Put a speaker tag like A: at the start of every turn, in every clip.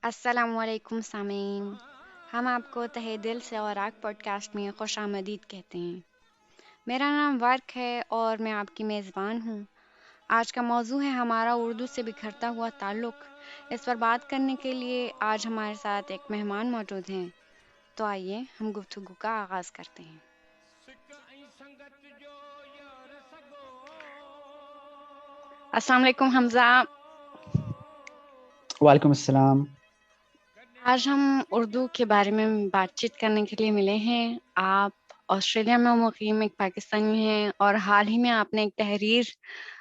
A: السلام علیکم سامعین، ہم آپ کو تہہ دل سے اوراق پوڈ کاسٹ میں خوش آمدید کہتے ہیں۔ میرا نام ورک ہے اور میں آپ کی میزبان ہوں۔ آج کا موضوع ہے ہمارا اردو سے بکھرتا ہوا تعلق۔ اس پر بات کرنے کے لیے آج ہمارے ساتھ ایک مہمان موجود ہیں، تو آئیے ہم گفتگو کا آغاز کرتے ہیں۔ السلام علیکم حمزہ۔
B: وعلیکم السلام۔
A: آج ہم اردو کے بارے میں بات چیت کرنے کے لیے ملے ہیں۔ آپ آسٹریلیا میں مقیم ایک پاکستانی ہیں اور حال ہی میں آپ نے ایک تحریر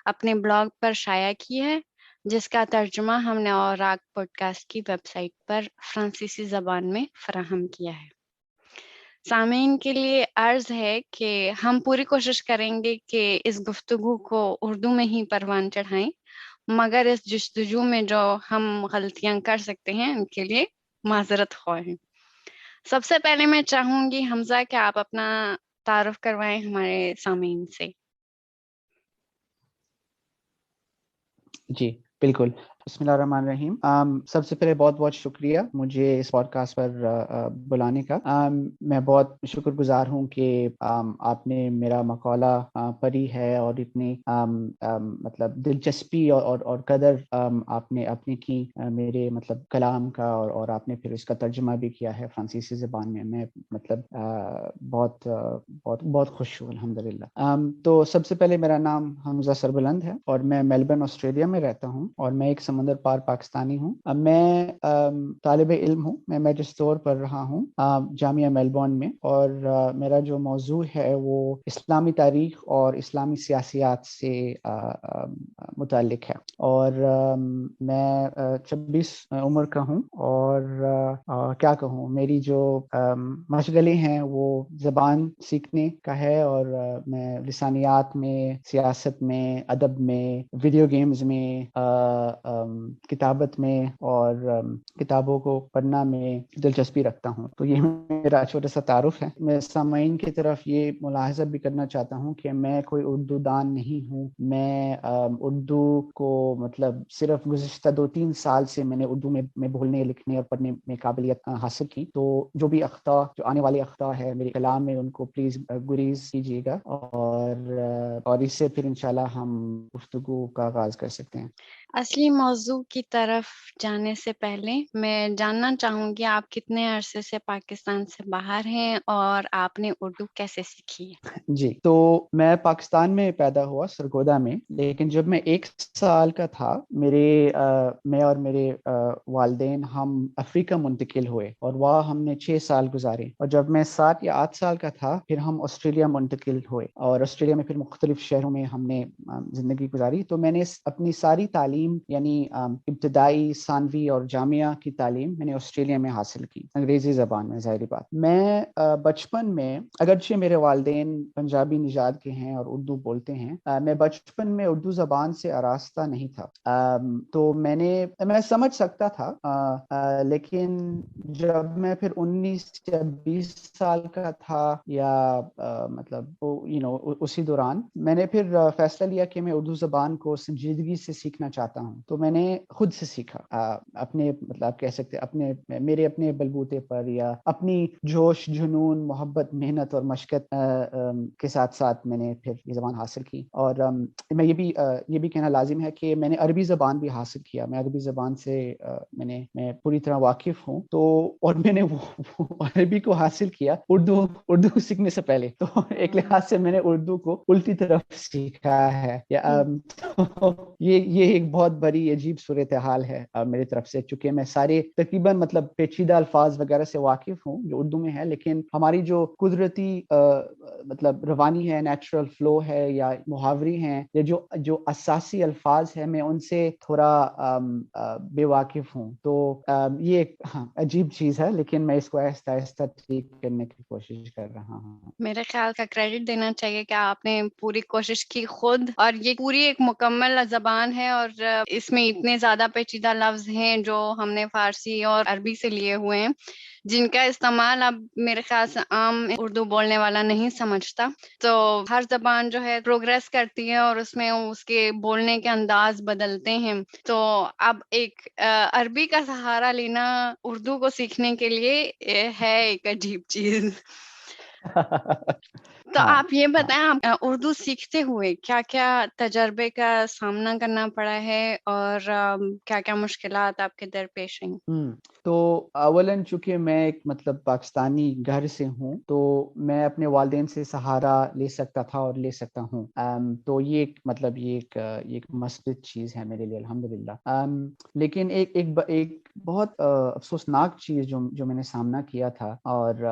A: اپنے بلاگ پر شائع کی ہے جس کا ترجمہ ہم نے اوراق پوڈ کاسٹ کی ویب سائٹ پر فرانسیسی زبان میں فراہم کیا ہے۔ سامعین کے لیے عرض ہے کہ ہم پوری کوشش کریں گے کہ اس گفتگو کو اردو میں ہی پروان چڑھائیں، مگر اس جستجو میں جو ہم غلطیاں کر سکتے ہیں ان کے لیے معذرت خواہ ہیں۔ سب سے پہلے میں چاہوں گی حمزہ کہ آپ اپنا تعارف کروائیں ہمارے سامعین سے۔
B: جی بالکل، بسم اللہ الرحمن الرحیم۔ سب سے پہلے بہت بہت شکریہ مجھے اس پوڈ کاسٹ پر بلانے کا۔ میں بہت شکر گزار ہوں کہ آپ نے میرا مقالہ پڑھی ہے اور اتنی مطلب دلچسپی اور قدر آپ نے اپنی کی میرے مطلب کلام کا، اور آپ نے پھر اس کا ترجمہ بھی کیا ہے فرانسیسی زبان میں۔ میں مطلب بہت بہت بہت خوش ہوں الحمدللہ۔ تو سب سے پہلے میرا نام حمزہ سربلند ہے اور میں میلبرن آسٹریلیا میں رہتا ہوں، اور میں ایک سمندر پار پاکستانی ہوں۔ میں طالب علم ہوں، میں میجسٹور پڑھ رہا ہوں جامعہ میلبورن میں، اور میرا جو موضوع ہے وہ اسلامی تاریخ اور اسلامی سیاسیات سے متعلق ہے، اور میں 26 عمر کا ہوں، اور کیا کہوں، میری جو مشغلے ہیں وہ زبان سیکھنے کا ہے، اور میں لسانیات میں، سیاست میں، ادب میں، ویڈیو گیمز میں، کتابت میں، اور کتابوں کو پڑھنا میں دلچسپی رکھتا ہوں۔ تو یہ میرا چھوٹا سا تعارف ہے۔ میں سامعین کی طرف یہ ملاحظہ بھی کرنا چاہتا ہوں کہ میں کوئی اردو دان نہیں ہوں۔ میں اردو کو مطلب صرف گزشتہ 2-3 سال سے میں نے اردو میں بولنے، لکھنے اور پڑھنے میں قابلیت حاصل کی۔ تو جو بھی اخطاء، جو آنے والے اخطاء ہے میرے کلام میں، ان کو پلیز گریز کیجیے گا، اور اس سے پھر انشاءاللہ ہم گفتگو کا آغاز کر سکتے ہیں۔
A: اصلی موضوع کی طرف جانے سے پہلے میں جاننا چاہوں گی آپ کتنے عرصے سے پاکستان سے باہر ہیں اور آپ نے اردو کیسے سیکھی ہے؟
B: جی، تو میں پاکستان میں پیدا ہوا، سرگودا میں، لیکن جب میں 1 سال کا تھا میں اور میرے والدین ہم افریقہ منتقل ہوئے، اور وہاں ہم نے 6 سال گزارے، اور جب میں 7 یا 8 سال کا تھا پھر ہم آسٹریلیا منتقل ہوئے، اور آسٹریلیا میں پھر مختلف شہروں میں ہم نے زندگی گزاری۔ تو میں نے اپنی ساری تعلیم، یعنی ابتدائی، ثانوی اور جامعہ کی تعلیم میں نے آسٹریلیا میں حاصل کی، انگریزی زبان میں، ظاہری بات۔ میں بچپن میں، اگرچہ میرے والدین پنجابی نژاد کے ہیں اور اردو بولتے ہیں، میں بچپن میں اردو زبان سے آراستہ نہیں تھا۔ تو میں سمجھ سکتا تھا، لیکن جب میں پھر 19 یا 20 سال کا تھا، یا مطلب اسی دوران میں نے پھر فیصلہ لیا کہ میں اردو زبان کو سنجیدگی سے سیکھنا چاہتا ہوں۔ تو میں نے خود سے سیکھا، اپنے مطلب کہہ سکتے میرے اپنے بلبوتے پر، یا اپنی جوش، جنون، محبت، محنت اور مشقت کے ساتھ ساتھ میں نے پھر یہ زبان حاصل کی۔ اور میں یہ بھی کہنا لازم ہے کہ میں نے عربی زبان بھی حاصل کیا۔ میں عربی زبان سے میں پوری طرح واقف ہوں، تو اور میں نے وہ عربی کو حاصل کیا اردو سیکھنے سے پہلے، تو ایک لحاظ سے میں نے اردو کو الٹی طرف سیکھا ہے۔ یہ ایک بہت بڑی عجیب صورتحال ہے میری طرف سے، چونکہ میں سارے تقریباً مطلب پیچیدہ الفاظ وغیرہ سے واقف ہوں جو اردو میں ہے، لیکن ہماری جو قدرتی مطلب روانی ہے، نیچرل فلو ہے، یا محاوری ہیں، یا جو اساسی الفاظ ہیں، میں ان سے تھوڑا بے واقف ہوں۔ تو یہ ایک عجیب چیز ہے، لیکن میں اس کو آہستہ آہستہ ٹھیک کرنے کی کوشش کر رہا ہوں۔
A: میرے خیال کا کریڈٹ دینا چاہیے کہ آپ نے پوری کوشش کی خود، اور یہ پوری ایک مکمل زبان ہے، اور اس میں اتنے زیادہ پیچیدہ لفظ ہیں جو ہم نے فارسی اور عربی سے لیے ہوئے ہیں، جن کا استعمال اب میرے خیال سے عام اردو بولنے والا نہیں سمجھتا. تو ہر زبان جو ہے پروگریس کرتی ہے اور اس میں اس کے بولنے کے انداز بدلتے ہیں. تو اب ایک عربی کا سہارا لینا اردو کو سیکھنے کے لیے ہے ایک عجیب چیز. تو
B: ہاں
A: آپ یہ
B: ہاں.
A: بتائیں، آپ اردو سیکھتے ہوئے کیا کیا تجربے کا سامنا کرنا پڑا ہے اور کیا کیا مشکلات آپ کے درپیش ہیں؟
B: تو اولاً چونکہ میں ایک مطلب پاکستانی گھر سے ہوں تو میں اپنے والدین سے سہارا لے سکتا تھا اور لے سکتا ہوں. تو یہ ایک مطلب یہ ایک مثبت چیز ہے میرے لیے الحمدللہ. لیکن ایک بہت افسوسناک چیز جو میں نے سامنا کیا تھا اور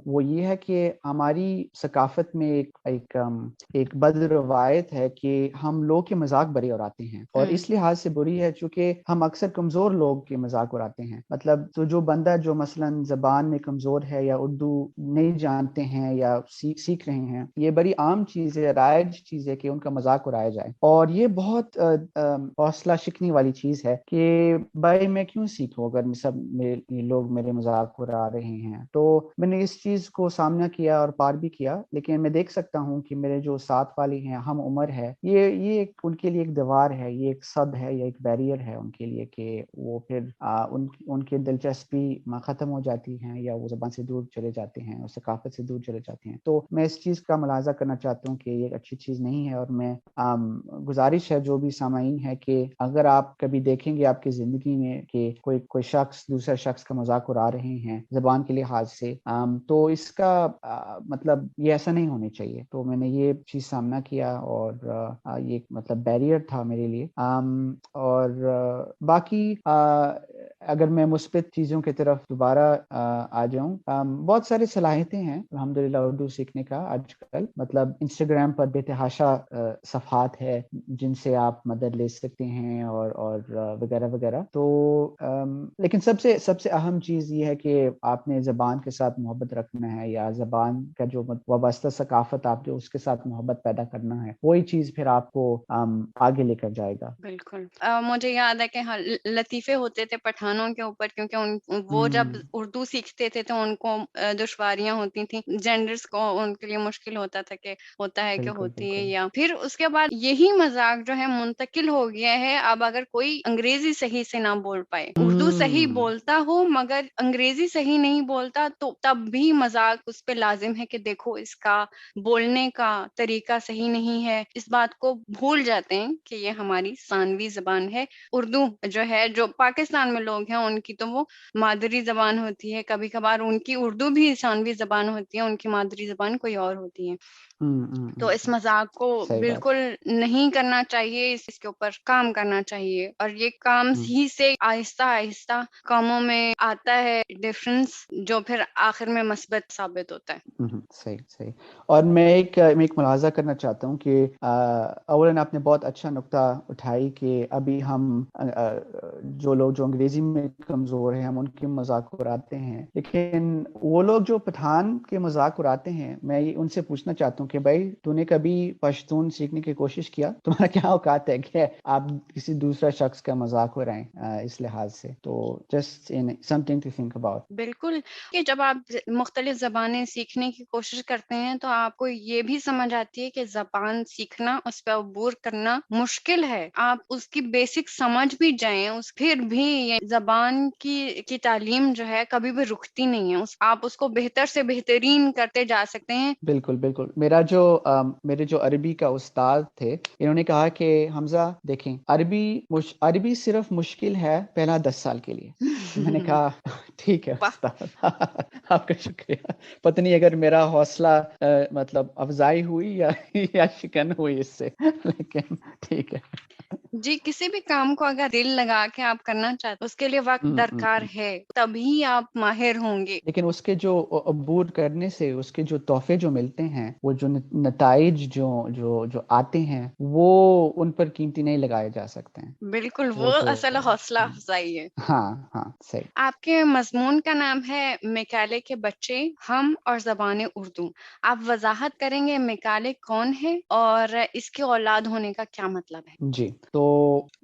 B: وہ یہ ہے کہ ہماری ثقافت میں ایک بد روایت ہے کہ ہم لوگ کے مذاق بڑے اڑاتے ہیں اور اس لحاظ سے بری ہے چونکہ ہم اکثر کمزور لوگ کے مذاق اڑاتے ہیں. مطلب تو جو بندہ جو مثلاً زبان میں کمزور ہے یا اردو نہیں جانتے ہیں یا سیکھ رہے ہیں، یہ بڑی عام چیز ہے، رائج چیز ہے کہ ان کا مذاق اڑایا جائے. اور یہ بہت حوصلہ شکنی والی چیز ہے کہ بھائی میں کیوں سیکھوں اگر یہ لوگ میرے مذاق اڑا رہے ہیں. تو میں نے اس چیز کو سامنا کیا اور پار بھی کیا، لیکن میں دیکھ سکتا ہوں کہ میرے جو ساتھ والی ہیں ہم عمر ہے، یہ ان کے لیے ایک دیوار ہے، یہ ایک سد ہے یا ایک بیریئر ہے ان کے لیے کہ وہ پھر ان کی دلچسپی ختم ہو جاتی ہیں یا وہ زبان سے دور چلے جاتے ہیں اور ثقافت سے دور چلے جاتے ہیں. تو میں اس چیز کا ملاحظہ کرنا چاہتا ہوں کہ یہ ایک اچھی چیز نہیں ہے. اور میں گزارش ہے جو بھی سامعین ہے کہ اگر آپ کبھی دیکھیں گے آپ کی زندگی میں کہ کوئی شخص دوسرے شخص کا مذاق اڑا رہے ہیں زبان کے لحاظ سے، تو اس کا مطلب یہ ایسا نہیں ہونے چاہیے. تو میں نے یہ چیز سامنا کیا اور یہ مطلب بیریئر تھا میرے لیے. اور باقی اگر میں مثبت چیزوں کی طرف دوبارہ آ جاؤں، بہت ساری صلاحیتیں ہیں الحمدللہ اردو سیکھنے کا آج کل. مطلب انسٹاگرام پر بے تحاشا صفحات ہے جن سے آپ مدد لے سکتے ہیں اور وغیرہ وغیرہ. تو لیکن سب سے اہم چیز یہ ہے کہ آپ نے زبان کے ساتھ محبت رکھنا ہے یا زبان کا جو وابستہ ثقافت آپ جو اس کے ساتھ محبت پیدا کرنا ہے، وہی چیز پھر آپ کو آگے لے کر جائے گا.
A: بالکل. مجھے یاد ہے کہ لطیفے ہوتے تھے پٹھانوں کے اوپر، کیونکہ وہ جب اردو سیکھتے تھے تو ان کو دشواریاں ہوتی تھیں، جینڈرز کو ان کے لیے مشکل ہوتا تھا کہ ہوتا ہے کہ
B: بالکل
A: ہوتی ہے.
B: بالکل.
A: یا پھر اس کے بعد یہی مذاق جو ہے منتقل ہو گیا ہے. اب اگر کوئی انگریزی صحیح سے نہ بول پائے، اردو صحیح بولتا ہو مگر انگریزی صحیح نہیں بولتا، تو تب بھی مذاق اس پہ لازم ہے کہ دیکھو اس کا بولنے کا طریقہ صحیح نہیں ہے. اس بات کو بھول جاتے ہیں کہ یہ ہماری ثانوی زبان ہے. اردو جو ہے، جو پاکستان میں لوگ ہیں ان کی تو وہ مادری زبان ہوتی ہے، کبھی کبھار ان کی اردو بھی ثانوی زبان ہوتی ہے، ان کی مادری زبان کوئی اور ہوتی ہے. تو اس مذاق کو
B: صحیح بات.
A: بالکل نہیں کرنا چاہیے، اس کے اوپر کام کرنا چاہیے. اور یہ کام ہی سے آہستہ آہستہ کاموں میں آتا ہے ڈفرنس، جو پھر آخر میں مثبت ثابت ہوتا ہے.
B: صحیح. اور میں ایک ملاحظہ کرنا چاہتا ہوں کہ اولاً آپ نے بہت اچھا نقطہ اٹھائی کہ ابھی ہم جو لوگ جو انگریزی میں کمزور ہیں ہم ان کے مذاق اڑاتے ہیں، لیکن وہ لوگ جو پٹھان کے مذاق اڑاتے ہیں میں ان سے پوچھنا چاہتا ہوں کہ بھائی تو نے کبھی پشتون سیکھنے کی کوشش کیا؟ تمہارا کیا اوقات ہے کہ آپ کسی دوسرا شخص کا مذاق اڑائیں اس لحاظ سے؟ تو just something to think about.
A: بالکل، کہ جب آپ مختلف زبانیں سیکھنے کی کوشش کرتے ہیں تو آپ کو یہ بھی سمجھ آتی ہے کہ زبان سیکھنا، اس پہ عبور کرنا مشکل ہے. آپ اس کی بیسک سمجھ بھی جائیں، پھر بھی یہ زبان کی تعلیم جو ہے کبھی بھی رکتی نہیں ہے. آپ اس کو بہتر سے بہترین کرتے جا سکتے ہیں.
B: بالکل. میرے جو عربی کا استاد تھے انہوں نے کہا کہ حمزہ دیکھیں عربی صرف مشکل ہے پہلا 10 سال کے لیے. میں نے کہا ٹھیک ہے
A: واہ.
B: استاد. آپ کا شکریہ. پتہ نہیں اگر میرا حوصلہ مطلب افزائی ہوئی یا شکن ہوئی اس سے، لیکن ٹھیک ہے.
A: جی، کسی بھی کام کو اگر دل لگا کے آپ کرنا چاہتے اس کے لیے وقت درکار ہے، تبھی آپ ماہر ہوں گے.
B: لیکن اس کے جو عبور کرنے سے اس کے جو تحفے جو ملتے ہیں، وہ جو نتائج جو آتے ہیں، وہ ان پر قیمتی نہیں لگائے جا سکتے ہیں.
A: بالکل، وہ
B: وہ تو
A: اصل حوصلہ افزائی ہے.
B: ہاں صحیح.
A: آپ کے مضمون کا نام ہے میکالے کے بچے، ہم اور زبان اردو. آپ وضاحت کریں گے میکالے کون ہے اور اس کی اولاد ہونے کا کیا مطلب ہے؟
B: جی، تو تو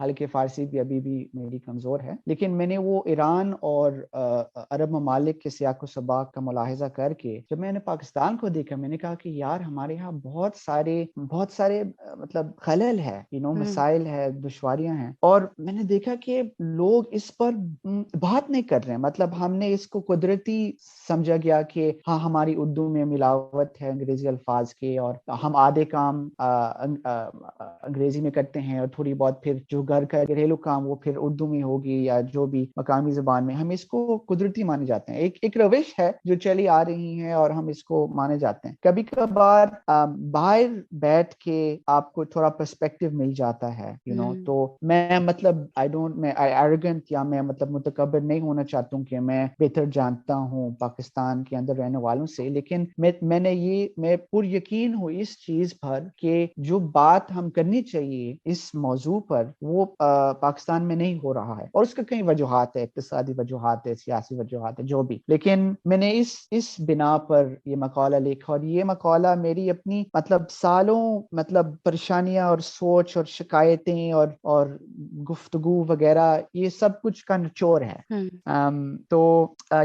B: حالانکہ فارسی بھی ابھی بھی میری کمزور ہے، لیکن میں نے وہ ایران اور عرب ممالک کے سیاق و سباق کا ملاحظہ کر کے جب میں نے پاکستان کو دیکھا، میں نے کہا کہ یار ہمارے یہاں بہت سارے مطلب خلل ہے، مسائل ہے، دشواریاں ہیں، اور میں نے دیکھا کہ لوگ اس پر بات نہیں کر رہے ہیں. مطلب ہم نے اس کو قدرتی سمجھا گیا کہ ہاں ہماری اردو میں ملاوٹ ہے انگریزی الفاظ کے، اور ہم آدھے کام انگریزی میں کرتے ہیں اور تھوڑی بہت پھر جو گھر کا گھریلو کام وہ پھر اردو میں ہوگی یا جو بھی مقامی زبان میں. ہم اس کو قدرتی مانے جاتے ہیں، ایک روش ہے جو چلی آ رہی ہے اور ہم اس کو مانے جاتے ہیں. کبھی کبھار باہر بیٹھ کے آپ کو تھوڑا پرسپیکٹو مل جاتا ہے تو میں مطلب میں ایروگنٹ یا میں مطلب متکبر نہیں ہونا چاہتا ہوں کہ میں بہتر جانتا ہوں پاکستان کے اندر رہنے والوں سے، لیکن میں پر یقین ہوں اس چیز پر کہ جو بات ہم کرنی چاہیے اس موضوع پر وہ پاکستان میں نہیں ہو رہا ہے، اور اس کا کئی وجوہات ہے، اقتصادی وجوہات ہے، سیاسی وجوہات ہے، جو بھی. لیکن میں نے اس بنا پر یہ مقالہ لکھا، اور یہ مقالہ میری اپنی مطلب سالوں مطلب پریشانیاں اور سوچ اور شکایتیں اور گفتگو وغیرہ یہ سب کچھ کا نچوڑ ہے. تو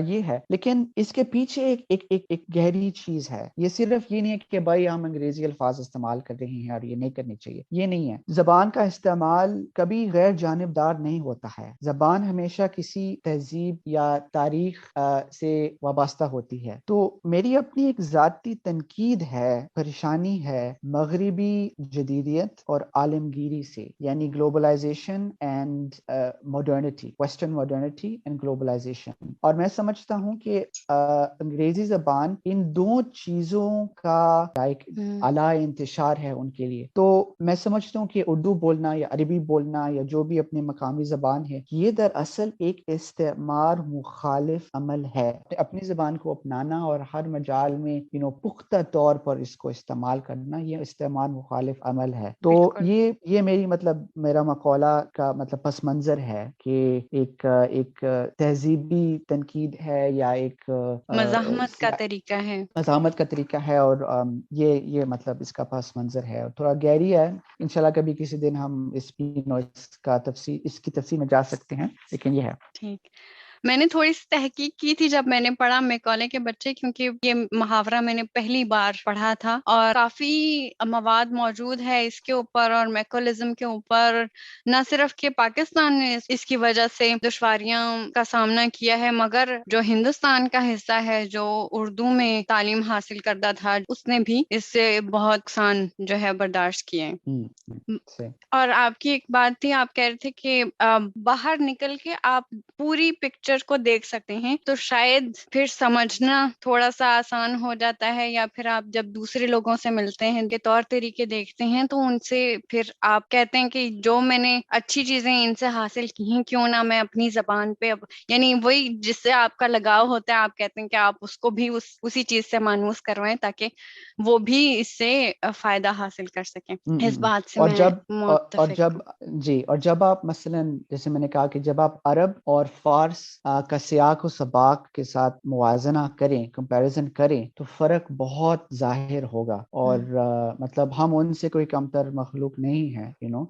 B: یہ ہے، لیکن اس کے پیچھے ایک گہری چیز ہے. یہ صرف یہ نہیں ہے کہ بھائی ہم انگریزی الفاظ استعمال کر رہے ہیں اور یہ نہیں کرنی چاہیے، یہ نہیں ہے. زبان کا استعمال کبھی غیر جانبدار نہیں ہوتا ہے. زبان ہمیشہ کسی تہذیب یا تاریخ سے وابستہ ہوتی ہے. تو میری اپنی ایک ذاتی تنقید ہے، پریشانی ہے مغربی جدیدیت اور عالمگیری سے، یعنی globalisation and modernity, western modernity and globalisation. اور میں سمجھتا ہوں کہ انگریزی زبان ان دو چیزوں کا ایک اعلیٰ انتشار ہے ان کے لیے. تو میں سمجھتا ہوں کہ اردو بولنا یا عربی بولنا یا جو بھی اپنی مقامی زبان ہے، یہ دراصل ایک استعمار مخالف عمل ہے. اپنی زبان کو اپنانا اور ہر مجال میں پختہ طور پر اس کو استعمال کرنا، یہ استعمار مخالف عمل ہے. تو یہ میری مطلب میرا مقالہ کا مطلب پس منظر ہے کہ ایک تہذیبی تنقید ہے یا ایک
A: مزاحمت کا طریقہ ہے،
B: مزاحمت کا طریقہ ہے، اور یہ مطلب اس کا پس منظر ہے اور تھوڑا گہری ہے. انشاءاللہ کبھی کسی دن ہم اس کی تفصیل میں جا سکتے ہیں، لیکن یہ ہے.
A: ٹھیک. میں نے تھوڑی سی تحقیق کی تھی جب میں نے پڑھا میکالے کے بچے، کیونکہ یہ محاورہ میں نے پہلی بار پڑھا تھا، اور کافی مواد موجود ہے اس کے اوپر اور میکولزم کے اوپر. نہ صرف کہ پاکستان نے اس کی وجہ سے دشواریاں کا سامنا کیا ہے، مگر جو ہندوستان کا حصہ ہے جو اردو میں تعلیم حاصل کرتا تھا، اس نے بھی اس سے بہت نقصان جو ہے برداشت کیے. اور آپ کی ایک بات تھی، آپ کہہ رہے تھے کہ باہر نکل کے آپ پوری پکچر کو دیکھ سکتے ہیں تو شاید پھر سمجھنا تھوڑا سا آسان ہو جاتا ہے، یا پھر آپ جب دوسرے لوگوں سے ملتے ہیں، ان کے طور طریقے دیکھتے ہیں تو ان سے پھر آپ کہتے ہیں کہ جو میں نے اچھی چیزیں ان سے حاصل کی ہیں کیوں نہ میں اپنی زبان پہ یعنی وہی جس سے آپ کا لگاؤ ہوتا ہے، آپ کہتے ہیں کہ آپ اس کو بھی اسی چیز سے مانوس کروائیں تاکہ وہ بھی اس سے فائدہ حاصل کر سکیں. اس بات سے میں متفق ہوں.
B: اور جب آپ مثلا جیسے میں نے کہا کہ جب آپ عرب اور فارس کا سیاق و سباق کے ساتھ موازنہ کریں، کمپیریزن کریں، تو فرق بہت ظاہر ہوگا. اور مطلب ہم ان سے کوئی کمتر مخلوق نہیں ہے.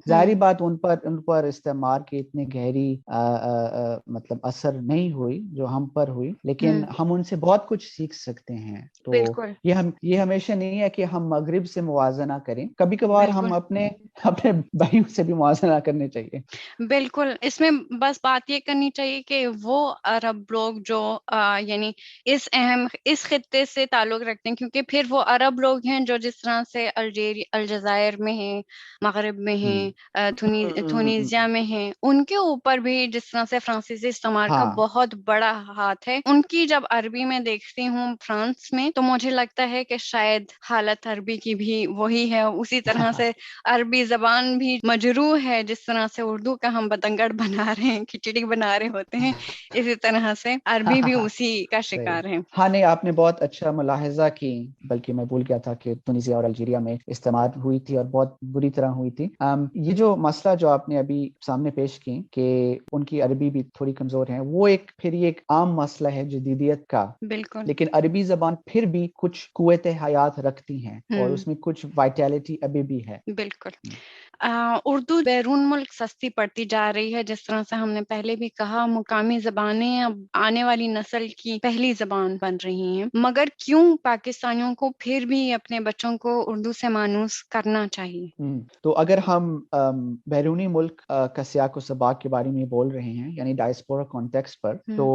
B: ظاہری بات ان پر استعمار کی اتنی گہری مطلب اثر نہیں ہوئی جو ہم پر ہوئی، لیکن ہم ان سے بہت کچھ سیکھ سکتے ہیں. تو یہ ہمیشہ نہیں ہے کہ ہم مغرب سے موازنہ کریں، کبھی کبھار ہم اپنے بھائیوں سے بھی موازنہ کرنے چاہیے.
A: بالکل. اس میں بس بات یہ کرنی چاہیے کہ وہ عرب لوگ جو یعنی اس خطے سے تعلق رکھتے ہیں، کیونکہ پھر وہ عرب لوگ ہیں جو جس طرح سے الجزائر میں ہیں، مغرب میں ہیں، تونیزیا میں ہیں، ان کے اوپر بھی جس طرح سے فرانسیسی استعمار کا بہت بڑا ہاتھ ہے. ان کی جب عربی میں دیکھتی ہوں فرانس میں، تو مجھے لگتا ہے کہ شاید حالت عربی کی بھی وہی ہے. اسی طرح سے عربی زبان بھی مجروح ہے، جس طرح سے اردو کا ہم بتنگڑ بنا رہے ہیں، کھچڑی بنا رہے ہوتے ہیں، اسی طرح سے عربی بھی اسی کا شکار ہے.
B: ہاں نہیں، آپ نے بہت اچھا ملاحظہ کی، بلکہ میں بھول گیا تھا کہ تونسیا اور الجیریا میں استعمار ہوئی تھی اور بہت بری طرح ہوئی تھی. یہ جو مسئلہ جو آپ نے ابھی سامنے پیش کی کہ ان کی عربی بھی تھوڑی کمزور ہے، وہ پھر ایک عام مسئلہ ہے جدیدیت کا.
A: بالکل.
B: لیکن عربی زبان پھر بھی کچھ قوت حیات رکھتی ہیں اور اس میں کچھ وائٹیلٹی ابھی بھی ہے.
A: بالکل. اردو بیرون ملک سستی پڑتی جا رہی ہے، جس طرح سے ہم نے پہلے بھی کہا، مقامی زبانیں اب آنے والی نسل کی پہلی زبان بن رہی ہیں، مگر کیوں پاکستانیوں کو پھر بھی اپنے بچوں کو اردو سے مانوس کرنا چاہیے؟
B: تو اگر ہم بیرونی ملک کا سیاق و سباق کے بارے میں بول رہے ہیں، یعنی ڈائسپورا کانٹیکسٹ پر، تو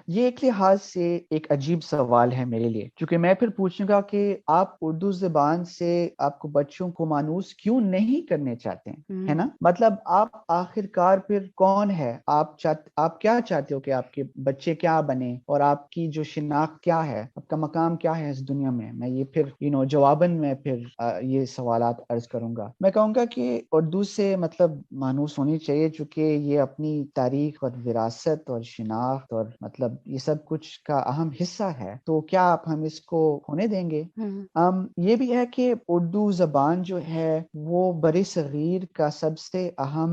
B: یہ ایک لحاظ سے ایک عجیب سوال ہے میرے لیے، کیونکہ میں پھر پوچھوں گا کہ آپ اردو زبان سے آپ کو بچوں کو مانوس کیوں نہیں کرنے چاہتے ہیں، ہے نا؟ مطلب آپ آخر کار پھر کون ہے؟ آپ کیا چاہتے ہو کہ آپ کے بچے کیا بنے، اور آپ کی جو شناخت کیا ہے، آپ کا مقام کیا ہے اس دنیا میں؟ میں یہ پھر جواباً میں پھر یہ سوالات عرض کروں گا۔ میں کہوں گا کہ اردو سے مطلب مانوس ہونی چاہیے، چونکہ یہ اپنی تاریخ اور وراثت اور شناخت اور مطلب یہ سب کچھ کا اہم حصہ ہے، تو کیا آپ ہم اس کو ہونے دیں گے؟ یہ بھی ہے کہ اردو زبان جو ہے وہ بر صغیر کا سب سے اہم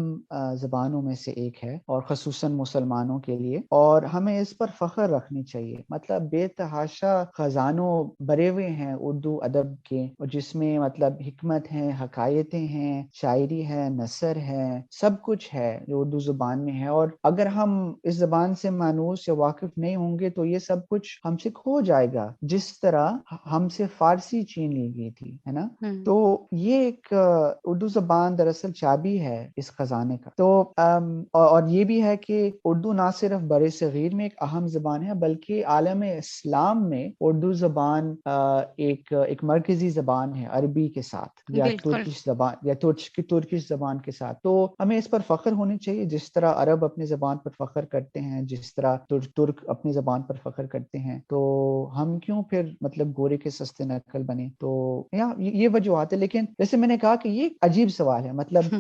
B: زبانوں میں سے ایک ہے، اور خصوصاً مسلمانوں کے لیے، اور ہمیں اس پر فخر رکھنی چاہیے۔ مطلب بے تحاشا خزانوں بھرے ہوئے ہیں اردو ادب کے، اور جس میں مطلب حکمت ہیں، حکایتیں ہیں، شاعری ہے، نثر ہے، سب کچھ ہے جو اردو زبان میں ہے، اور اگر ہم اس زبان سے مانوس یا واقف نہیں ہوں گے تو یہ سب کچھ ہم سے کھو جائے گا، جس طرح ہم سے فارسی چھین لی گئی تھی، ہے نا؟ تو یہ ایک اردو زبان دراصل چابی ہے اس خزانے کا۔ تو اور یہ بھی ہے کہ اردو نہ صرف بر صغیر میں ایک اہم زبان ہے، بلکہ عالم اسلام میں اردو زبان ایک مرکزی زبان ہے عربی کے ساتھ، یا
A: بالکل۔
B: ترکش زبان، یا ترکش زبان کے ساتھ۔ تو ہمیں اس پر فخر ہونی چاہیے، جس طرح عرب اپنی زبان پر فخر کرتے ہیں، جس طرح ترک اپنی زبان پر فخر کرتے ہیں، تو ہم کیوں پھر مطلب گورے کے سستے نکل بنے؟ تو یہ وجوہات ہے، لیکن جیسے میں نے کہا کہ یہ ایک عجیب سوال ہے۔ مطلب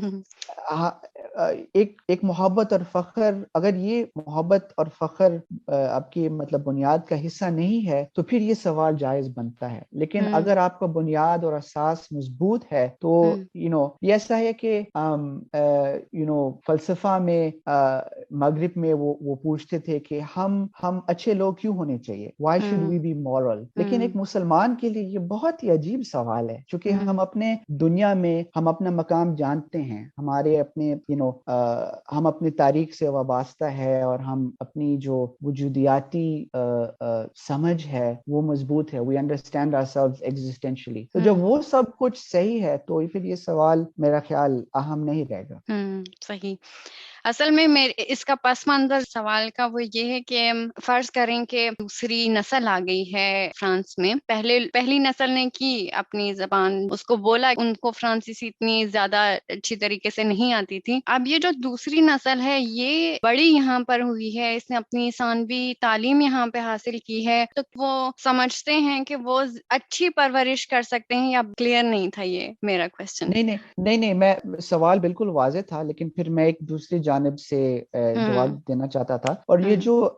B: ایک محبت اور فخر، اگر یہ محبت اور فخر آپ کی مطلب بنیاد کا حصہ نہیں ہے تو پھر یہ سوال جائز بنتا ہے، لیکن اگر آپ کا بنیاد اور اساس مضبوط ہے تو یہ ایسا ہے کہ فلسفہ میں مغرب میں وہ پوچھتے تھے کہ ہم اچھے لوگ کیوں ہونے چاہیے، why should we be moral? لیکن ایک مسلمان کے لیے یہ بہت ہی عجیب سوال ہے، چونکہ ہم اپنے دنیا میں ہم اپنا مقام جانتے ہیں، ہمارے اپنے ہم اپنی تاریخ سے وابستہ ہے، اور ہم اپنی جو وجودیاتی سمجھ ہے وہ مضبوط ہے، we understand ourselves existentially۔ تو جب وہ سب کچھ صحیح ہے تو پھر یہ سوال میرا خیال اہم نہیں رہے گا۔
A: صحیح۔ اصل میں اس کا پس منظر سوال کا وہ یہ ہے کہ فرض کریں کہ دوسری نسل آ گئی ہے فرانس میں، پہلی نسل نے کی اپنی زبان، اس کو بولا، ان کو فرانسیسی اتنی زیادہ اچھی طریقے سے نہیں آتی تھی۔ اب یہ جو دوسری نسل ہے یہ بڑی یہاں پر ہوئی ہے، اس نے اپنی ثانوی تعلیم یہاں پہ حاصل کی ہے، تو وہ سمجھتے ہیں کہ وہ اچھی پرورش کر سکتے ہیں، یا کلیئر نہیں تھا یہ میرا کوشچن؟
B: نہیں، میں سوال بالکل واضح تھا، لیکن پھر میں ایک دوسری جانب سے جواب دینا چاہتا تھا، اور یہ جو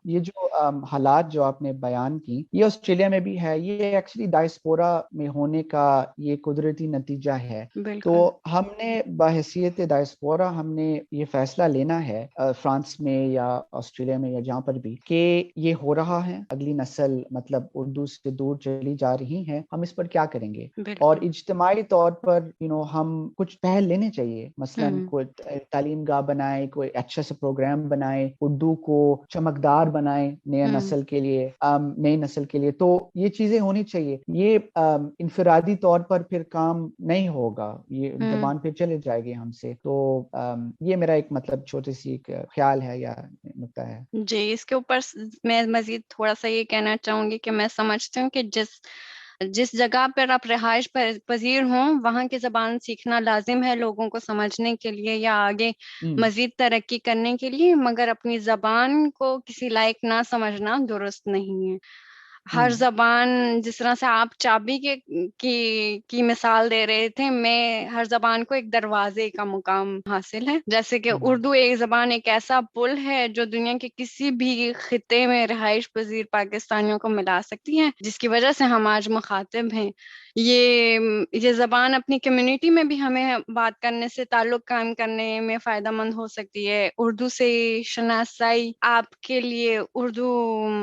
B: حالات جو آپ نے بیان کی یہ آسٹریلیا میں بھی ہے، یہ ایکچولی ڈائسپورا میں ہونے کا یہ قدرتی نتیجہ ہے۔ تو ہم نے بحیثیت ڈائسپورا ہم نے یہ فیصلہ لینا ہے فرانس میں یا آسٹریلیا میں یا جہاں پر بھی، کہ یہ ہو رہا ہے، اگلی نسل مطلب اردو سے دور چلی جا رہی ہے، ہم اس پر کیا کریں گے؟ اور اجتماعی طور پر ہم کچھ پہل لینے چاہیے، مثلاً کوئی تعلیم گاہ بنائے، کوئی اچھا سا پروگرام بنائے، اردو کو چمکدار بنائے نئی نسل کے لیے، تو یہ چیزیں ہونی چاہیے۔ یہ انفرادی طور پر پھر کام نہیں ہوگا، یہ زبان پھر چلے جائے گی ہم سے۔ تو یہ میرا ایک مطلب چھوٹی سی ایک خیال ہے یا نکتہ ہے۔
A: جی، اس کے اوپر میں مزید تھوڑا سا یہ کہنا چاہوں گی کہ میں سمجھتی ہوں کہ جس جگہ پر آپ رہائش پذیر ہوں وہاں کی زبان سیکھنا لازم ہے لوگوں کو سمجھنے کے لیے یا آگے مزید ترقی کرنے کے لیے، مگر اپنی زبان کو کسی لائق نہ سمجھنا درست نہیں ہے۔ ہر زبان، جس طرح سے آپ چابی کی مثال دے رہے تھے، میں ہر زبان کو ایک دروازے کا مقام حاصل ہے، جیسے کہ اردو ایک زبان ایک ایسا پل ہے جو دنیا کے کسی بھی خطے میں رہائش پذیر پاکستانیوں کو ملا سکتی ہے، جس کی وجہ سے ہم آج مخاطب ہیں۔ یہ زبان اپنی کمیونٹی میں بھی ہمیں بات کرنے سے تعلق قائم کرنے میں فائدہ مند ہو سکتی ہے. اردو سے شناسائی آپ کے لیے اردو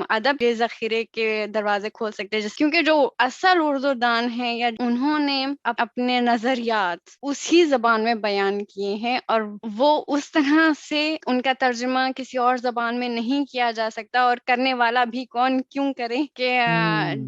A: ادب کے ذخیرے کے دروازے کھول سکتے ہیں، کیونکہ جو اصل اردو دان ہیں یا انہوں نے اپنے نظریات اسی زبان میں بیان کیے ہیں، اور وہ اس طرح سے ان کا ترجمہ کسی اور زبان میں نہیں کیا جا سکتا، اور کرنے والا بھی کون کیوں کرے کہ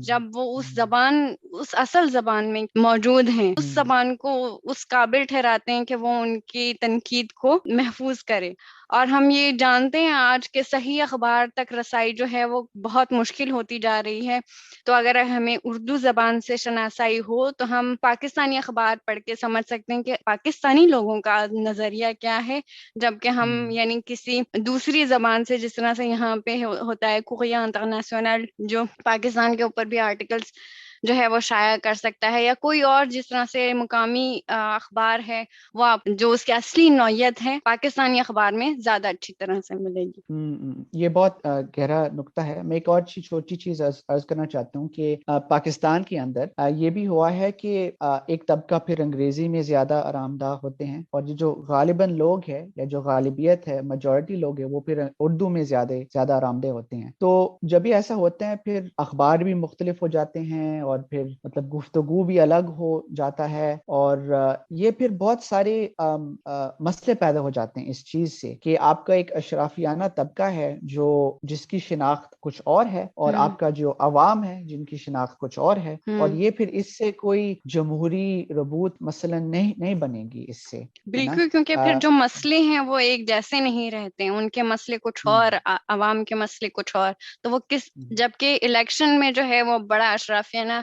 A: جب وہ اس زبان اس اصل زبان میں موجود ہیں، اس زبان کو اس قابل ٹھہراتے ہیں کہ وہ ان کی تنقید کو محفوظ کرے. اور ہم یہ جانتے ہیں آج کے صحیح اخبار تک رسائی جو ہے وہ بہت مشکل ہوتی جا رہی ہے. تو اگر ہمیں اردو زبان سے شناسائی ہو تو ہم پاکستانی اخبار پڑھ کے سمجھ سکتے ہیں کہ پاکستانی لوگوں کا نظریہ کیا ہے، جبکہ ہم یعنی کسی دوسری زبان سے، جس طرح سے یہاں پہ ہوتا ہے کوریہ انٹرنیشنل، جو پاکستان کے اوپر بھی آرٹیکلز جو ہے وہ شائع کر سکتا ہے، یا کوئی اور جس طرح سے مقامی اخبار ہے، وہ جو اس کی اصلی نوعیت ہے پاکستانی اخبار میں زیادہ اچھی طرح سے ملے گی.
B: یہ بہت گہرا نقطہ ہے. میں ایک اور چھوٹی چیز عرض کرنا چاہتا ہوں کہ پاکستان کے اندر یہ بھی ہوا ہے کہ ایک طبقہ پھر انگریزی میں زیادہ آرام دہ ہوتے ہیں، اور جو غالباً لوگ ہے یا جو غالبیت ہے، میجورٹی لوگ ہے، وہ پھر اردو میں زیادہ آرام دہ ہوتے ہیں. تو جب بھی ایسا ہوتا ہے پھر اخبار بھی مختلف ہو جاتے ہیں، اور پھر مطلب گفتگو بھی الگ ہو جاتا ہے، اور یہ پھر بہت سارے مسئلے پیدا ہو جاتے ہیں اس چیز سے کہ آپ کا ایک اشرافیانہ طبقہ ہے جس کی شناخت کچھ اور ہے، اور آپ کا جو عوام ہے جن کی شناخت کچھ اور ہے، اور یہ پھر اس سے کوئی جمہوری ربوت مثلا نہیں بنے گی اس سے.
A: بالکل، کیونکہ پھر جو مسئلے ہیں وہ ایک جیسے نہیں رہتے ہیں، ان کے مسئلے کچھ اور، عوام کے مسئلے کچھ اور. تو وہ جبکہ الیکشن میں جو ہے وہ بڑا اشرافیانہ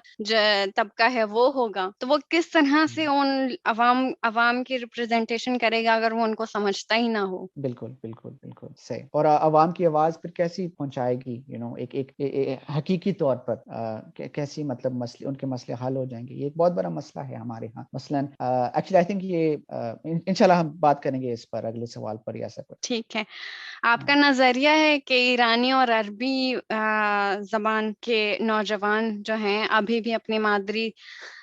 A: طبقہ ہے وہ ہوگا، تو وہ کس طرح سے ان عوام کی ریپرزینٹیشن کرے گا اگر وہ ان کو سمجھتا ہی نہ ہو.
B: بالکل بالکل بالکل صحیح. اور عوام کی آواز پھر کیسی پہنچائے گی ایک حقیقی طور پر کیسی مطلب مسئلے، ان کے مسئلے حل ہو جائیں گے. یہ ایک بہت بڑا مسئلہ ہے ہمارے ہاں. مثلاً ایکچولی آئی تھنک یہ انشاءاللہ ہم بات کریں گے اس پر اگلے سوال پر یا ایسا کچھ.
A: ٹھیک ہے. آپ کا نظریہ ہے کہ ایرانی اور عربی زبان کے نوجوان جو ہیں ابھی بھی اپنی مادری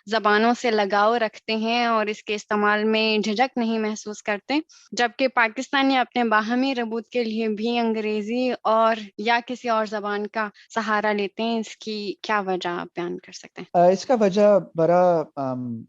A: زبانوں سے لگاؤ رکھتے ہیں اور اس کے استعمال میں جھجک نہیں محسوس کرتے، جبکہ پاکستانی اپنے باہمی ربوط کے لیے بھی انگریزی اور یا کسی اور زبان کا سہارا لیتے ہیں. اس کی کیا وجہ آپ بیان کر سکتے ہیں؟
B: اس کا وجہ بڑا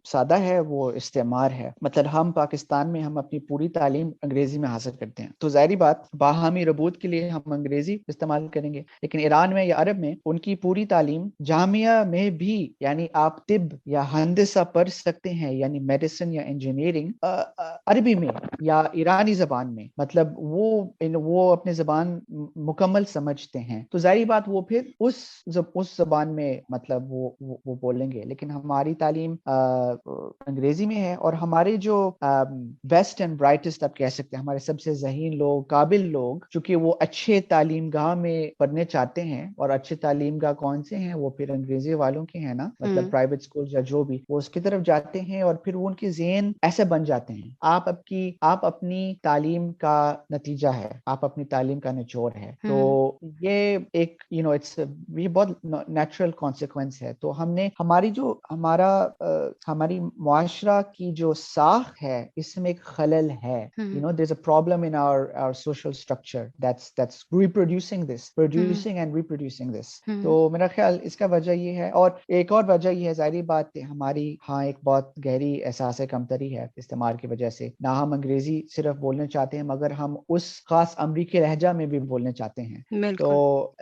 B: سادہ ہے، وہ استعمار ہے. مطلب ہم پاکستان میں ہم اپنی پوری تعلیم انگریزی میں حاصل کرتے ہیں، تو ظاہری بات باہمی ربوط کے لیے ہم انگریزی استعمال کریں گے. لیکن ایران میں یا عرب میں ان کی پوری تعلیم جامعہ میں بھی، یعنی آپ طب یا ہندسہ پڑھ سکتے ہیں، یعنی میڈیسن یا انجینئرنگ عربی میں یا ایرانی زبان میں. مطلب وہ اپنے زبان مکمل سمجھتے ہیں، تو ظاہری بات وہ پھر اس زبان میں مطلب وہ بولیں گے. لیکن ہماری تعلیم انگریزی میں ہے، اور ہمارے جو بیسٹ اینڈ برائٹسٹ آپ کہہ سکتے ہیں، ہمارے سب سے ذہین لوگ، قابل لوگ، چونکہ وہ اچھے تعلیم گاہ میں پڑھنے چاہتے ہیں، اور اچھے تعلیم گاہ کون سے ہیں؟ وہ پھر انگریزی والوں کے ہیں نا، مطلب پرائیویٹ اسکول یا جو بھی، وہ اس کی طرف جاتے ہیں، اور پھر وہ ان کے ذہن ایسے بن جاتے ہیں. آپ اپنی تعلیم کا نتیجہ ہے، آپ اپنی تعلیم کا نچوڑ ہے. تو یہ ایک یہ بہت نیچرل کانسیکوینس ہے. تو ہم نے ہماری معاشرہ کی جو ساخت ہے اس میں ایک خلل ہے. there's a problem in our social structure that's producing and reproducing this. تو میرا خیال اس کا وجہ یہ ہے. اور ایک اور وجہ یہ ہے، ظاہری بات ہے، ہماری ہاں ایک بہت گہری احساس کمتری ہے استعمال کی وجہ سے. نہ ہم انگریزی صرف بولنے چاہتے ہیں، مگر ہم اس خاص امریکی لہجہ میں بھی بولنے چاہتے ہیں. تو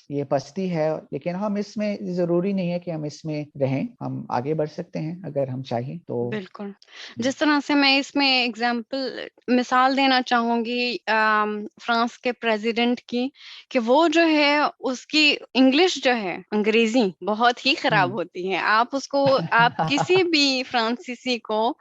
B: یہ پستی ہے، لیکن ہم اس میں ضروری نہیں ہے کہ ہم اس میں رہیں، ہم آگے بڑھ سکتے ہیں اگر ہم چاہیں تو.
A: بالکل. جس طرح سے میں اس میں مثال دینا چاہوں گی فرانس کے پریزیڈنٹ کی، کہ وہ جو ہے اس کی انگلش جو ہے، انگریزی بہت ہی خراب ہوتی ہے. آپ کسی بھی فرانسیسی کو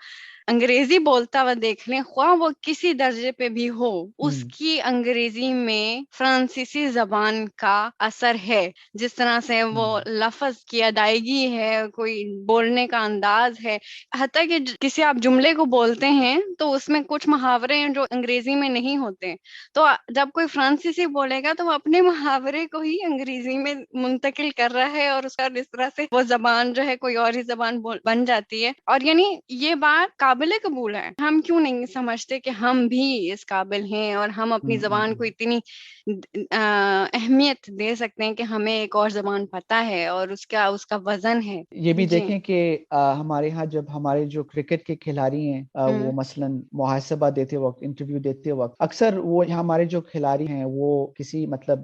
A: انگریزی بولتا ہوا دیکھ لیں، خواہ وہ کسی درجے پہ بھی ہو، اس کی انگریزی میں فرانسیسی زبان کا اثر ہے. جس طرح سے وہ لفظ کی ادائیگی ہے، کوئی بولنے کا انداز ہے، حتیٰ کہ کسی آپ جملے کو بولتے ہیں تو اس میں کچھ محاورے ہیں جو انگریزی میں نہیں ہوتے. تو جب کوئی فرانسیسی بولے گا تو وہ اپنے محاورے کو ہی انگریزی میں منتقل کر رہا ہے، اور اس کا اس طرح سے وہ زبان جو ہے کوئی اور ہی زبان بن جاتی ہے. اور یعنی یہ بات قابل قبول ہے. ہم کیوں نہیں سمجھتے کہ ہم بھی اس قابل ہیں اور ہم اپنی زبان کو اتنی اہمیت دے سکتے ہیں کہ ہمیں ایک اور زبان پتہ ہے اور اس کا وزن ہے.
B: یہ بھی
A: جی
B: دیکھیں کہ ہمارے ہاں جب ہمارے جو کرکٹ کے کھلاڑی ہیں وہ مثلاً محاسبہ دیتے وقت، انٹرویو دیتے وقت، اکثر وہ ہمارے جو کھلاڑی ہیں وہ کسی مطلب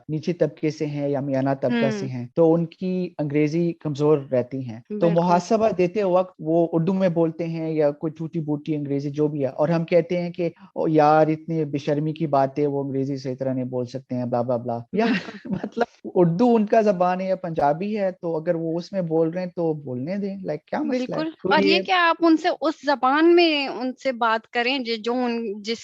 B: نیچے طبقے سے ہیں یا میانہ طبقہ سے ہیں، تو ان کی انگریزی کمزور رہتی ہیں، تو
A: بالکل
B: محاسبہ دیتے وقت وہ اردو میں بولتے ہیں یا کوئی ٹوٹی بوٹی انگریزی جو بھی ہے، اور ہم کہتے ہیں کہ یار اتنی بے شرمی کی بات ہے، وہ انگریزی صحیح طرح نہیں بول سکتے ہیں، بلا بلا بلا. یا
A: بالکل
B: مطلب اردو ان کا زبان ہے یا پنجابی ہے، تو اگر وہ اس میں بول رہے ہیں تو بولنے دیں، لائک کیا مسئلہ ہے.
A: بالکل.
B: تو
A: اور یہ
B: یہ
A: کہ آپ ان سے اس زبان میں ان سے بات کریں جو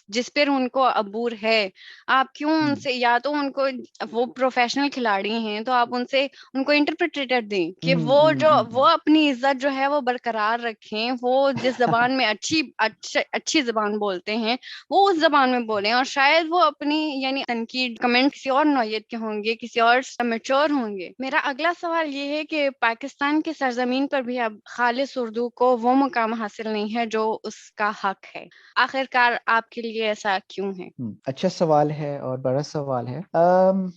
A: جس پر ان کو عبور ہے. آپ کیوں ان سے، یا تو ان کو، وہ پروفیشنل کھلاڑی ہیں تو آپ ان کو انٹرپریٹر دیں کہ وہ اپنی عزت جو ہے وہ برقرار رکھیں. وہ جس زبان میں اچھی زبان بولتے ہیں وہ اس زبان میں بولیں، اور شاید وہ اپنی یعنی تنقید کمنٹ کسی اور نوعیت کے ہوں گے، کسی اور میچور ہوں گے. میرا اگلا سوال یہ ہے کہ پاکستان کے سرزمین پر بھی اب خالص اردو کو وہ مقام حاصل نہیں ہے جو اس کا حق ہے. آخرکار آپ کے لیے ایسا کیوں ہے؟
B: اچھا سوال ہے اور بڑا سوال ہے.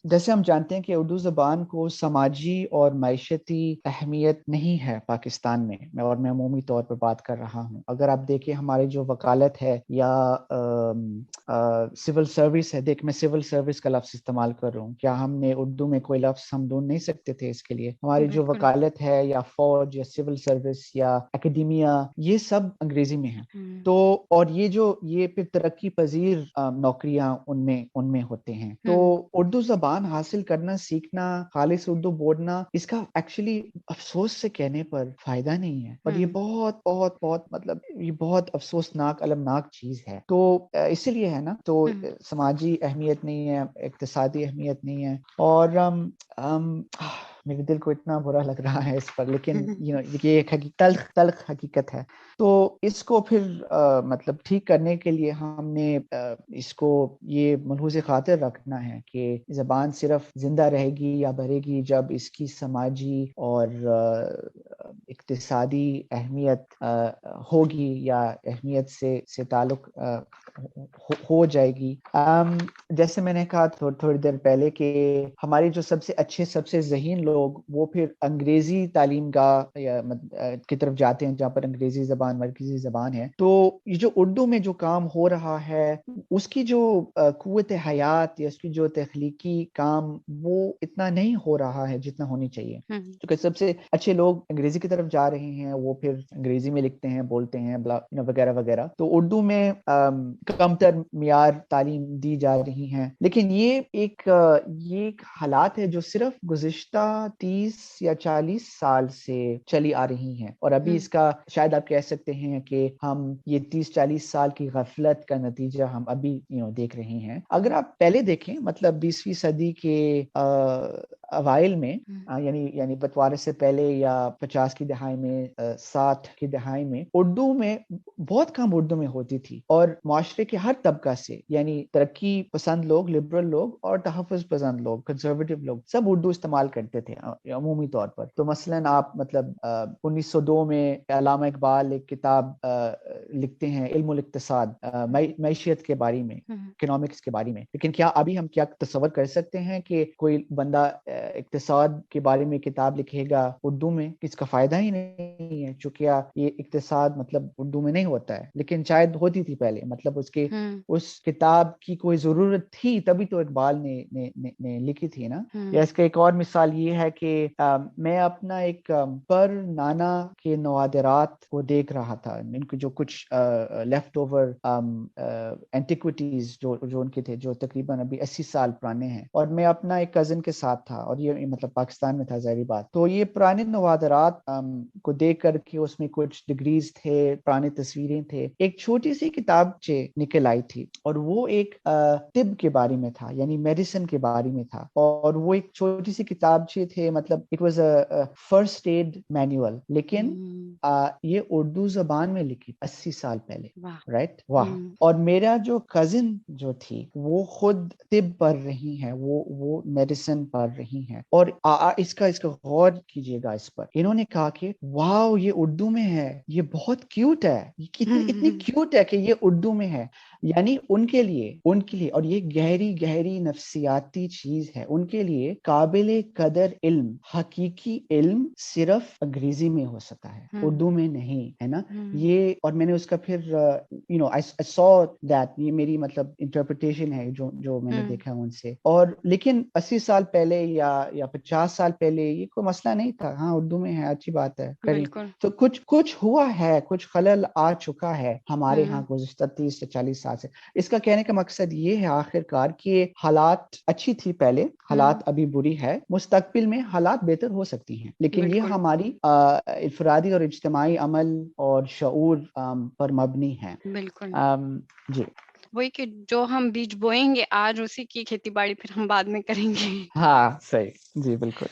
B: جیسے ہم جانتے ہیں کہ اردو زبان کو سماجی اور معیشتی اہمیت نہیں ہے پاکستان میں، اور میں عمومی طور پر بات کر رہا ہوں. اگر آپ دیکھیں ہماری جو وکالت ہے یا سول سروس ہے، دیکھ میں سول سروس کا لفظ استعمال کر رہا ہوں، کیا ہم نے اردو میں کوئی لفظ ہم ڈھونڈ نہیں سکتے تھے اس کے لیے؟ ہماری جو
A: بالکل.
B: وکالت ہے یا فوج یا سول سروس یا اکیڈیمیا، یہ سب انگریزی میں ہیں. تو اور یہ پھر ترقی پذیر نوکریاں ان میں ہوتے ہیں. تو اردو زبان حاصل کرنا، سیکھنا، خالص اردو بولنا، اس کا ایکچولی افسوس سے کہنے پر فائدہ نہیں ہے، اور یہ بہت بہت بہت مطلب یہ بہت افسوسناک، المناک چیز ہے. تو اسی لیے ہے نا، تو سماجی اہمیت نہیں ہے، اقتصادی اہمیت نہیں ہے. اور میرے دل کو اتنا برا لگ رہا ہے اس پر، لیکن یہ ایک تلخ حقیقت ہے. تو اس کو پھر مطلب ٹھیک کرنے کے لیے ہم نے اس کو یہ ملحوظ خاطر رکھنا ہے کہ زبان صرف زندہ رہے گی یا بڑھے گی جب اس کی سماجی اور اقتصادی اہمیت ہوگی یا اہمیت سے تعلق ہو جائے گی. جیسے میں نے کہا تھوڑی دیر پہلے کہ ہمارے جو سب سے اچھے، سب سے ذہین لوگ وہ پھر انگریزی تعلیم گاہ کی طرف جاتے ہیں جہاں پر انگریزی زبان مرکزی زبان ہے. تو یہ جو اردو میں جو کام ہو رہا ہے، اس کی جو قوت حیات یا اس کی جو تخلیقی کام، وہ اتنا نہیں ہو رہا ہے جتنا ہونی چاہیے. کیونکہ سب سے اچھے لوگ انگریزی کی طرف جا رہے ہیں، وہ پھر انگریزی میں لکھتے ہیں، بولتے ہیں، وغیرہ وغیرہ. تو اردو میں کمتر معیار تعلیم دی جا رہی ہیں. لیکن یہ ایک حالات ہے جو صرف گزشتہ 30 یا 40 سال سے چلی آ رہی ہیں، اور ابھی اس کا شاید آپ کہہ سکتے ہیں کہ ہم یہ 30-40 سال کی غفلت کا نتیجہ ہم ابھی دیکھ رہے ہیں. اگر آپ پہلے دیکھیں، مطلب 20ویں صدی کے اوائل میں، یعنی بٹوارے سے پہلے یا 50 کی دہائی میں، 60 کی دہائی میں، اردو میں بہت کم اردو میں ہوتی تھی، اور معاشرے کے ہر طبقہ سے، یعنی ترقی پسند لوگ، لبرل لوگ، اور تحفظ پسند لوگ، کنزرویٹو لوگ، سب اردو استعمال کرتے تھے عمومی طور پر. تو مثلاً آپ مطلب 1902 میں علامہ اقبال ایک کتاب لکھتے ہیں، علم الاقتصاد، معیشت کے بارے میں، اکنامکس کے بارے میں. لیکن کیا ابھی ہم کیا تصور کر سکتے ہیں کہ کوئی بندہ اقتصاد کے بارے میں کتاب لکھے گا اردو میں؟ اس کا فائدہ ہی نہیں ہے، چونکہ یہ اقتصاد مطلب اردو میں نہیں ہوتا ہے. لیکن شاید ہوتی تھی پہلے، مطلب اس کتاب کی کوئی ضرورت تھی تبھی تو اقبال نے لکھی تھی نا. یا اس کا ایک اور مثال یہ ہے کہ میں اپنا ایک پر نانا کے نوادرات کو دیکھ رہا تھا, ان کو جو کچھ لیفٹ اوور اینٹیکوٹیز جو ان کے تھے, جو تقریباً ابھی 80 سال پرانے ہیں, اور میں اپنا ایک کزن کے ساتھ تھا, اور یہ مطلب پاکستان میں تھا ظاہری بات. تو یہ پرانے نوادرات کو دیکھ کر کے اس میں کچھ ڈگریز تھے, پرانی تصویریں تھے, ایک چھوٹی سی کتاب نکل آئی تھی, اور وہ ایک طب کے بارے میں تھا, یعنی میڈیسن کے بارے میں تھا, اور وہ ایک چھوٹی سی کتاب تھے, مطلب it was a first aid manual, لیکن یہ اردو زبان میں لکھی 80 سال پہلے, رائٹ. واہ. اور میرا جو کزن جو تھی وہ خود طب پڑھ رہی ہیں, وہ میڈیسن پڑھ رہی ہیں, اور اس کا غور کیجیے گا اس پر. انہوں نے کہا کہ واو یہ اردو میں ہے, یہ بہت کیوٹ ہے, یہ اتنی کیوٹ ہے کہ یہ اردو میں ہے. یعنی ان کے لیے, اور یہ گہری نفسیاتی چیز ہے, ان کے لیے قابل قدر علم, حقیقی علم صرف انگریزی میں ہو سکتا ہے, اردو میں نہیں, ہے نا. یہ, اور میں نے اس کا پھر I saw that, یہ میری مطلب انٹرپریٹیشن ہے جو میں نے دیکھا ان سے. اور لیکن 80 سال پہلے یا 50 سال پہلے یہ کوئی مسئلہ نہیں تھا. ہاں اردو میں ہے, اچھی بات ہے, کریں. تو کچھ ہوا ہے, کچھ خلل آ چکا ہے ہمارے ہاں گزشتہ 30 سے 40 سال سے. اس کا کہنے کا مقصد یہ ہے آخر کار کہ حالات اچھی تھی پہلے, حالات ابھی بری ہے, مستقبل میں حالات بہتر ہو سکتی ہیں, لیکن یہ ہماری انفرادی اور اجتماعی عمل اور شعور پر مبنی ہے.
A: بالکل.
B: جی
A: وہی کہ جو ہم بیج بوئیں گے آج, اسی کی کھیتی باڑی پھر ہم بعد میں کریں گے.
B: ہاں صحیح, جی بالکل.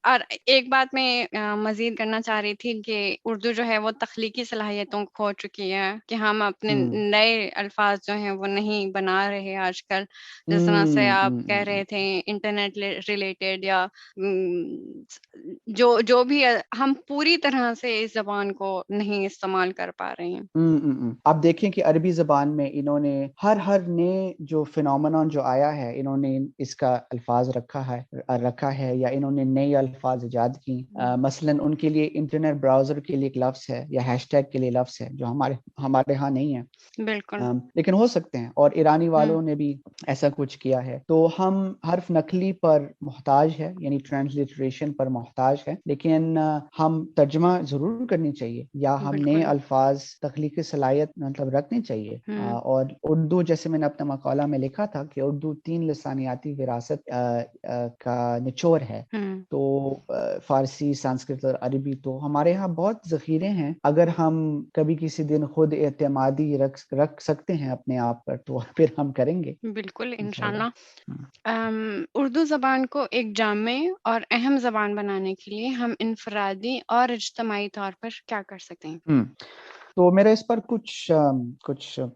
A: اور ایک بات میں مزید کرنا چاہ رہی تھی کہ اردو جو ہے وہ تخلیقی صلاحیتوں کھو چکی ہے, کہ ہم اپنے نئے الفاظ جو ہیں وہ نہیں بنا رہے آج کل. جس طرح سے آپ کہہ رہے تھے انٹرنیٹ ریلیٹڈ, یا جو بھی, ہم پوری طرح سے اس زبان کو نہیں استعمال کر پا رہے ہیں.
B: آپ دیکھیں کہ عربی زبان میں انہوں نے ہر نئے جو فینومینون جو آیا ہے, انہوں نے اس کا الفاظ رکھا ہے, یا انہوں نے نئے الفاظ ایجاد کی. مثلاً ان کے لیے انٹرنیٹ براؤزر کے لیے ایک لفظ ہے, یا ہیش ٹیگ کے لیے لفظ ہے, جو ہمارے ہاں نہیں ہے.
A: بالکل.
B: لیکن ہو سکتے ہیں, اور ایرانی والوں نے بھی ایسا کچھ کیا ہے. تو ہم حرف نقلی پر محتاج ہے, یعنی ٹرانسلیٹریشن پر محتاج ہے, لیکن ہم ترجمہ ضرور کرنی چاہیے, یا ہم نئے الفاظ تخلیقی صلاحیت مطلب رکھنی چاہیے. اور اردو, جیسے میں نے اپنا مقالہ میں لکھا تھا کہ اردو 3 لسانیاتی وراثت کا نچوڑ ہے. تو فارسی, سنسکرت اور عربی, تو ہمارے ہاں بہت ذخیرے ہیں. اگر ہم کبھی کسی دن خود اعتمادی رکھ سکتے ہیں اپنے آپ پر, تو پھر ہم کریں گے.
A: بالکل انشاءاللہ. اردو زبان کو ایک جامع اور اہم زبان بنانے کے لیے ہم انفرادی اور اجتماعی طور پر کیا کر سکتے ہیں؟
B: تو میرا اس پر کچھ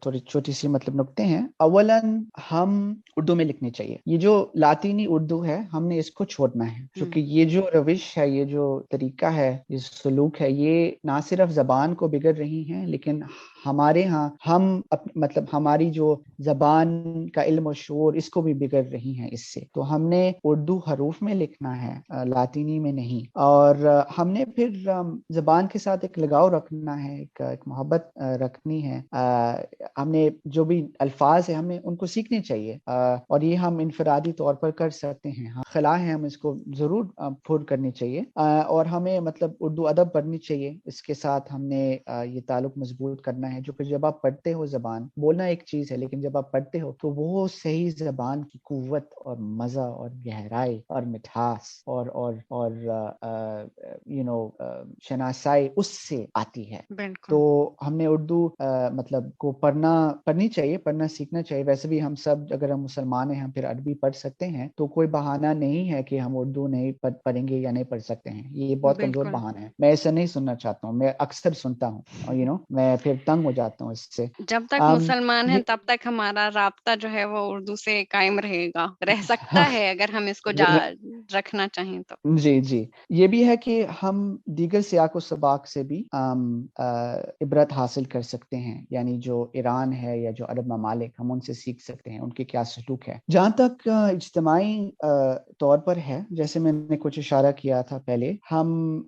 B: تھوڑی چھوٹی سی مطلب نکتے ہیں. اولاً ہم اردو میں لکھنی چاہیے. یہ جو لاطینی اردو ہے, ہم نے اس کو چھوڑنا ہے, کیونکہ یہ جو روش ہے, یہ جو طریقہ ہے, یہ سلوک ہے, یہ نہ صرف زبان کو بگڑ رہی ہیں, لیکن ہمارے ہاں ہم مطلب ہماری جو زبان کا علم و شعور, اس کو بھی بگڑ رہی ہیں اس سے. تو ہم نے اردو حروف میں لکھنا ہے, لاطینی میں نہیں. اور ہم نے پھر زبان کے ساتھ ایک لگاؤ رکھنا ہے, ایک محبت رکھنی ہے. ہم نے جو بھی الفاظ ہیں, ہمیں ان کو سیکھنے چاہیے, اور یہ ہم انفرادی طور پر کر سکتے ہیں. خلا ہے, ہم اس کو ضرور پھر کرنی چاہیے. اور ہمیں مطلب اردو ادب پڑھنی چاہیے. اس کے ساتھ ہم نے یہ تعلق مضبوط کرنا ہے, جو کہ جب آپ پڑھتے ہو, زبان بولنا ایک چیز ہے, لیکن جب آپ پڑھتے ہو تو وہ صحیح زبان کی قوت اور مزہ اور گہرائی اور مٹھاس اور شناسائی اس سے آتی ہے. تو ہم نے اردو مطلب کو پڑھنی چاہیے, پڑھنا سیکھنا چاہیے. ویسے بھی ہم سب, اگر ہم مسلمان ہیں, ہم پھر عربی پڑھ سکتے ہیں, تو کوئی بہانہ نہیں ہے کہ ہم اردو نہیں پڑھیں گے یا نہیں پڑھ سکتے ہیں. یہ بہت کمزور بہانہ ہے. میں ایسا نہیں سننا چاہتا ہوں, میں اکثر سنتا ہوں, اور میں پھر تنگ ہو جاتا ہوں اس سے.
A: جب تک مسلمان ہیں تب تک ہمارا رابطہ جو ہے وہ اردو سے قائم رہ سکتا ہے, اگر ہم اس کو رکھنا چاہیں تو.
B: جی. یہ بھی ہے کہ ہم دیگر سیاق و سباق سے بھی عبرت حاصل کر سکتے ہیں، یعنی جو ایران ہے یا جو عرب ممالک، ہم ان سے سیکھ سکتے ہیں ان کے کیا سلوک ہے. جہاں تک اجتماعی طور پر ہے، جیسے میں نے کچھ اشارہ کیا تھا پہلے،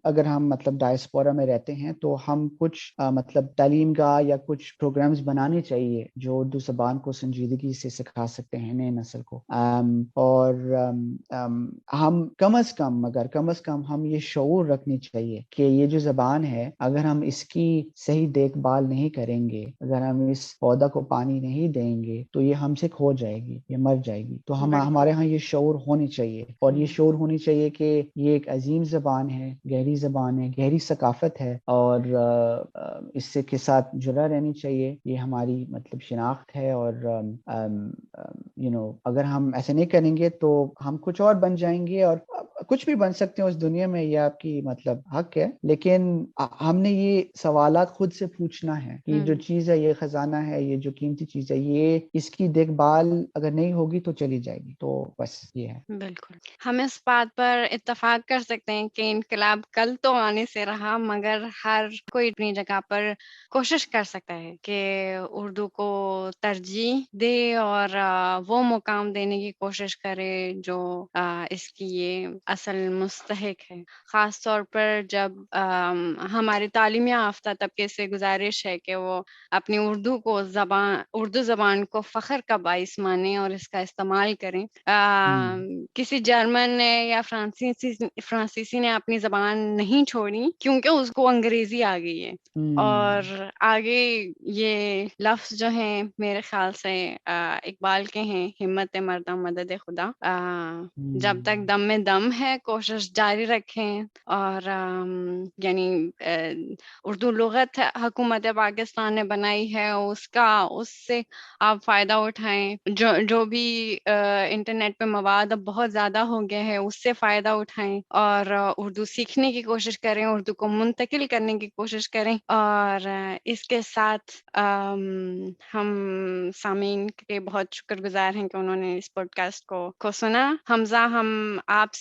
B: اگر ہم مطلب ڈائسپورا میں رہتے ہیں تو ہم کچھ مطلب تعلیم گاہ یا کچھ پروگرامز بنانے چاہیے جو اردو زبان کو سنجیدگی سے سکھا سکتے ہیں نئے نسل کو. اور ہم کم از کم ہم یہ شعور رکھنی چاہیے کہ یہ جو زبان ہے، اگر ہم اس کی صحیح دیکھ بھال نہیں کریں گے، اگر ہم اس پودا کو پانی نہیں دیں گے تو یہ ہم سے کھو جائے گی، یہ مر جائے گی. تو ہمارے ہاں یہ شعور ہونی چاہیے، اور یہ شعور ہونی چاہیے کہ یہ ایک عظیم زبان ہے، گہری زبان ہے، گہری ثقافت ہے، اور اس سے کے ساتھ جڑا رہنی چاہیے. یہ ہماری مطلب شناخت ہے. اور اگر ہم ایسے نہیں کریں گے تو ہم کچھ اور بن جائیں گے، اور کچھ بھی بن سکتے ہیں اس دنیا میں، یہ آپ کی مطلب حق ہے. لیکن ہم نے یہ سوالات خود سے پوچھنا ہے کہ یہ جو چیز ہے، یہ خزانہ ہے، یہ جو قیمتی چیز ہے، یہ اس کی دیکھ بھال اگر نہیں ہوگی تو چلی جائے گی. تو بس یہ ہے.
A: بالکل، ہم اس بات پر اتفاق کر سکتے ہیں کہ انقلاب کل تو آنے سے رہا، مگر ہر کوئی اپنی جگہ پر کوشش کر سکتا ہے کہ اردو کو ترجیح دے اور وہ مقام دینے کی کوشش کرے جو اس کی یہ اصل مستحق ہے. خاص طور پر جب ہمارے تعلیم یافتہ طبقے سے گزارش ہے کہ وہ اپنی اردو زبان کو فخر کا باعث مانیں اور اس کا استعمال کریں. کسی جرمن نے یا فرانسیسی نے اپنی زبان نہیں چھوڑی کیونکہ اس کو انگریزی آ گئی ہے. اور آگے یہ لفظ جو ہیں میرے خیال سے اقبال کے ہیں، ہمت مردہ مدد خدا. جب تک دم میں دم ہے کوشش جاری رکھیں. اور یعنی اردو لغت حکومت پاکستان نے بنائی ہے، اس سے آپ فائدہ اٹھائیں. جو بھی انٹرنیٹ پہ مواد اب بہت زیادہ ہو گیا ہے، اس سے فائدہ اٹھائیں اور اردو سیکھنے کی کوشش کریں، اردو کو منتقل کرنے کی کوشش کریں. اور اس کے ساتھ ہم سامعین کے بہت شکر گزار ہیں کہ انہوں نے اس پوڈ کاسٹ کو سنا. حمزہ، ہم آپ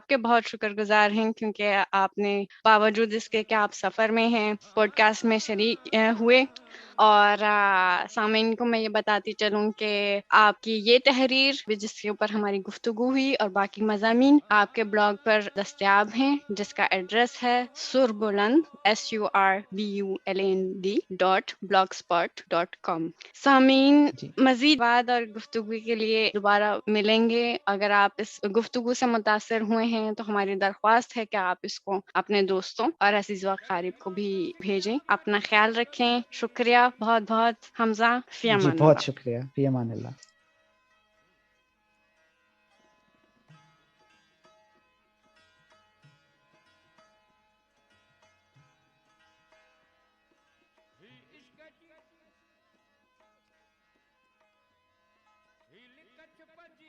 A: کے بہت شکر گزار ہیں کیونکہ آپ نے باوجود اس کے کہ آپ سفر میں ہیں پوڈ کاسٹ میں شریک ہوئے. اور سامعین کو میں یہ بتاتی چلوں کہ آپ کی یہ تحریر جس کے اوپر ہماری گفتگو ہوئی اور باقی مضامین آپ کے بلاگ پر دستیاب ہیں، جس کا ایڈریس ہے سربلند SURBULAND.blogspot.com. سامعین، مزید بات اور گفتگو کے لیے دوبارہ ملیں گے. اگر آپ اس گفتگو سے متاثر ہوئے ہیں تو ہماری درخواست ہے کہ آپ اس کو اپنے دوستوں اور عزیز و اقارب کو بھی بھیجیں. اپنا خیال رکھیں. شکریہ بہت بہت حمزہ. فی
B: جی
A: امان
B: بہت
A: اللہ.
B: شکریہ. فی امان اللہ.
C: He